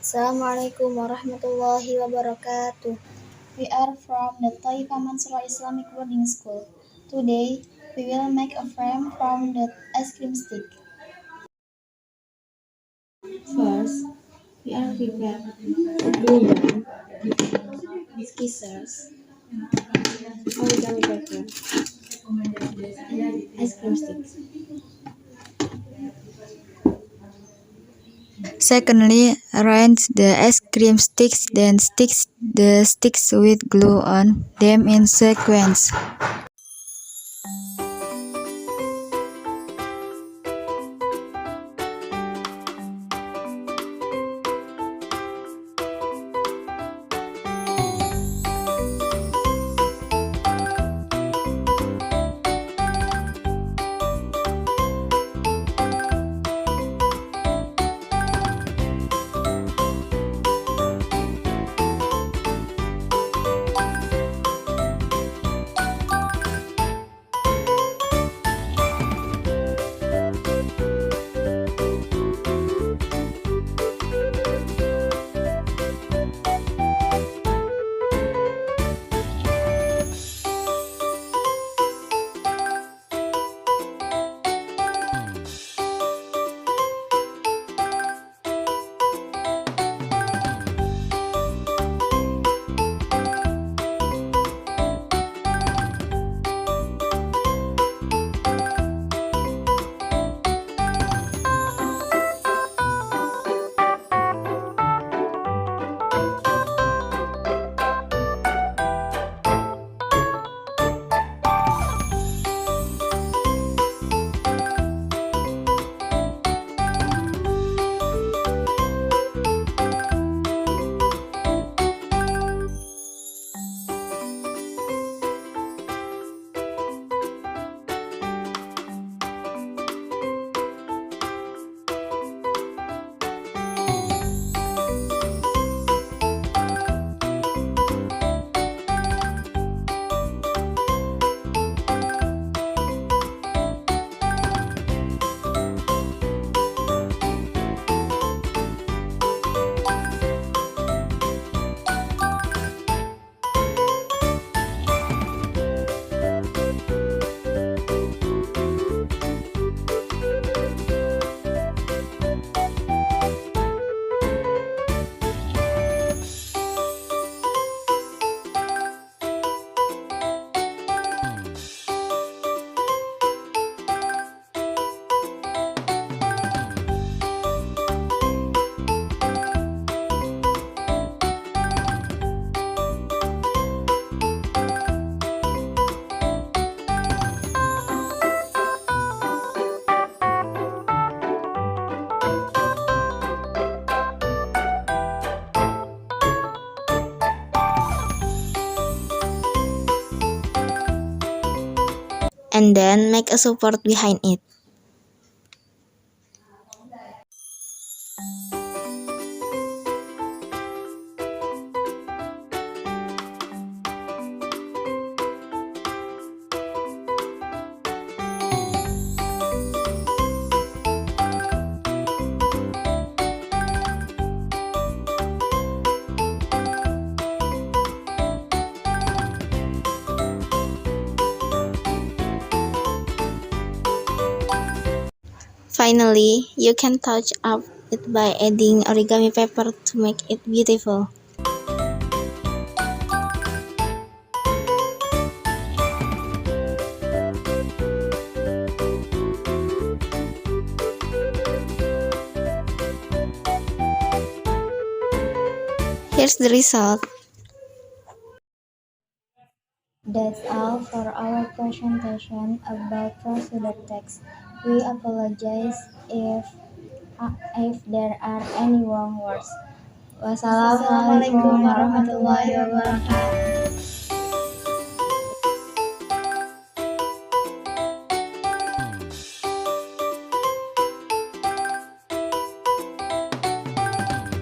Assalamualaikum warahmatullahi wabarakatuh. We are from the Taifa Mansura Islamic Boarding School. Today, we will make a frame from the ice cream stick. First, we are prepared glue, scissors, origami paper, and ice cream sticks. Secondly, arrange the ice cream sticks, then stick the sticks with glue on them in sequence. And then make a support behind it. Finally, you can touch up it by adding origami paper to make it beautiful. Here's the result. That's all for our presentation about procedure text. We apologize if there are any wrong words. Wassalamualaikum warahmatullahi wabarakatuh.